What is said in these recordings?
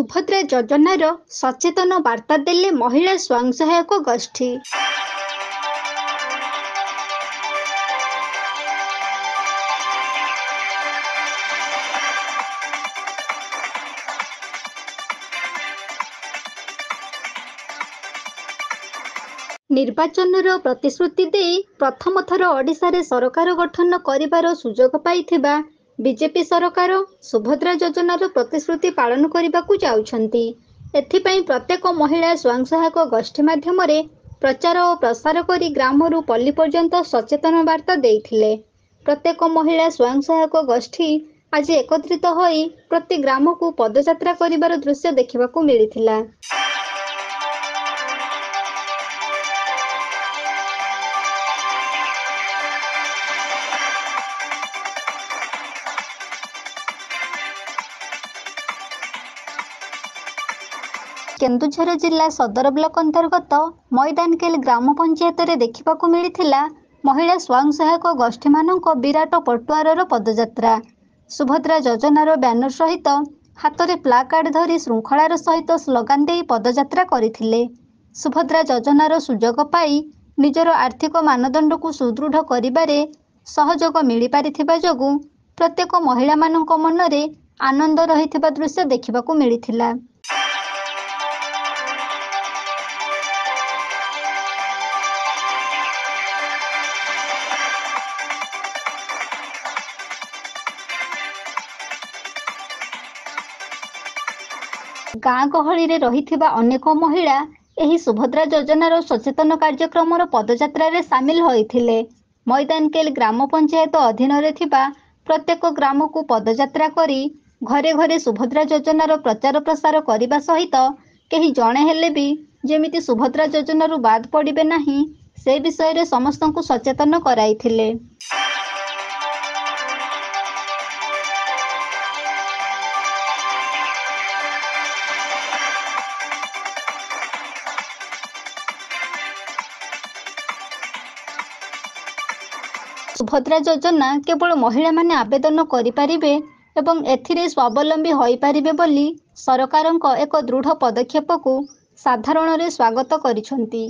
ସୁଭଦ୍ରା ଯୋଜନାର ସଚେତନ ବାର୍ତ୍ତା ଦେଲେ ମହିଳା ସ୍ୱୟଂ ସହାୟକ ଗୋଷ୍ଠୀ। ନିର୍ବାଚନର ପ୍ରତିଶ୍ରୁତି ଦେଇ ପ୍ରଥମ ଥର ଓଡ଼ିଶାରେ ସରକାର ଗଠନ କରିବାର ସୁଯୋଗ ପାଇଥିବା ବିଜେପି ସରକାର ସୁଭଦ୍ରା ଯୋଜନାର ପ୍ରତିଶ୍ରୁତି ପାଳନ କରିବାକୁ ଯାଉଛନ୍ତି। ଏଥିପାଇଁ ପ୍ରତ୍ୟେକ ମହିଳା ସ୍ୱୟଂ ସହାୟକ ଗୋଷ୍ଠୀ ମାଧ୍ୟମରେ ପ୍ରଚାର ଓ ପ୍ରସାର କରି ଗ୍ରାମରୁ ପଲ୍ଲୀ ପର୍ଯ୍ୟନ୍ତ ସଚେତନ ବାର୍ତ୍ତା ଦେଇଥିଲେ। ପ୍ରତ୍ୟେକ ମହିଳା ସ୍ୱୟଂ ସହାୟକ ଗୋଷ୍ଠୀ ଆଜି ଏକତ୍ରିତ ହୋଇ ପ୍ରତି ଗ୍ରାମକୁ ପଦଯାତ୍ରା କରିବାର ଦୃଶ୍ୟ ଦେଖିବାକୁ ମିଳିଥିଲା। କେନ୍ଦୁଝର ଜିଲ୍ଲା ସଦର ବ୍ଲକ ଅନ୍ତର୍ଗତ ମଇଦାନକେଲ ଗ୍ରାମ ପଞ୍ଚାୟତରେ ଦେଖିବାକୁ ମିଳିଥିଲା ମହିଳା ସ୍ୱୟଂ ସହାୟକ ଗୋଷ୍ଠୀମାନଙ୍କ ବିରାଟ ପଟୁଆରର ପଦଯାତ୍ରା। ସୁଭଦ୍ରା ଯୋଜନାର ବ୍ୟାନର ସହିତ ହାତରେ ପ୍ଲାକାର୍ଡ ଧରି ଶୃଙ୍ଖଳାର ସହିତ ସ୍ଲୋଗାନ ଦେଇ ପଦଯାତ୍ରା କରିଥିଲେ। ସୁଭଦ୍ରା ଯୋଜନାର ସୁଯୋଗ ପାଇ ନିଜର ଆର୍ଥିକ ମାନଦଣ୍ଡକୁ ସୁଦୃଢ଼ କରିବାରେ ସହଯୋଗ ମିଳିପାରିଥିବା ଯୋଗୁଁ ପ୍ରତ୍ୟେକ ମହିଳାମାନଙ୍କ ମନରେ ଆନନ୍ଦ ରହିଥିବା ଦୃଶ୍ୟ ଦେଖିବାକୁ ମିଳିଥିଲା। ଗାଁ ଗହଳିରେ ରହିଥିବା ଅନେକ ମହିଳା ଏହି ସୁଭଦ୍ରା ଯୋଜନାର ସଚେତନ କାର୍ଯ୍ୟକ୍ରମର ପଦଯାତ୍ରାରେ ସାମିଲ ହୋଇଥିଲେ। ମଇଦାନକେଲ ଗ୍ରାମ ପଞ୍ଚାୟତ ଅଧୀନରେ ଥିବା ପ୍ରତ୍ୟେକ ଗ୍ରାମକୁ ପଦଯାତ୍ରା କରି ଘରେ ଘରେ ସୁଭଦ୍ରା ଯୋଜନାର ପ୍ରଚାର ପ୍ରସାର କରିବା ସହିତ କେହି ଜଣେ ହେଲେ ବି ଯେମିତି ସୁଭଦ୍ରା ଯୋଜନାରୁ ବାଦ୍ ପଡ଼ିବେ ନାହିଁ ସେ ବିଷୟରେ ସମସ୍ତଙ୍କୁ ସଚେତନ କରାଇଥିଲେ। ସୁଭଦ୍ରା ଯୋଜନା କେବଳ ମହିଳାମାନେ ଆବେଦନ କରିପାରିବେ ଏବଂ ଏଥିରେ ସ୍ୱାବଲମ୍ବୀ ହୋଇପାରିବେ ବୋଲି ସରକାରଙ୍କ ଏକ ଦୃଢ଼ ପଦକ୍ଷେପକୁ ସାଧାରଣରେ ସ୍ୱାଗତ କରିଛନ୍ତି।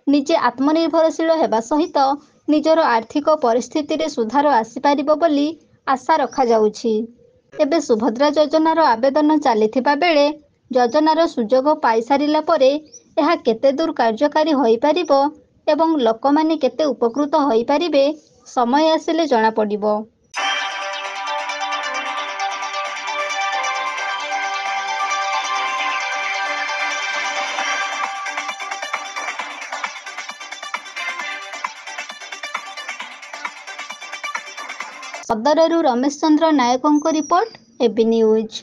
ନିଜେ ଆତ୍ମନିର୍ଭରଶୀଳ ହେବା ସହିତ ନିଜର ଆର୍ଥିକ ପରିସ୍ଥିତିରେ ସୁଧାର ଆସିପାରିବ ବୋଲି ଆଶା ରଖାଯାଉଛି। ଏବେ ସୁଭଦ୍ରା ଯୋଜନାର ଆବେଦନ ଚାଲିଥିବା ବେଳେ ଯୋଜନାର ସୁଯୋଗ ପାଇସାରିଲା ପରେ ଏହା କେତେଦୂର କାର୍ଯ୍ୟକାରୀ ହୋଇପାରିବ ଏବଂ ଲୋକମାନେ କେତେ ଉପକୃତ ହୋଇପାରିବେ ସମୟ ଆସିଲେ ଜଣାପଡ଼ିବ। ସଦରରୁ ରମେଶ ଚନ୍ଦ୍ର ନାୟକଙ୍କ ରିପୋର୍ଟ, ଏବି ନ୍ୟୁଜ୍।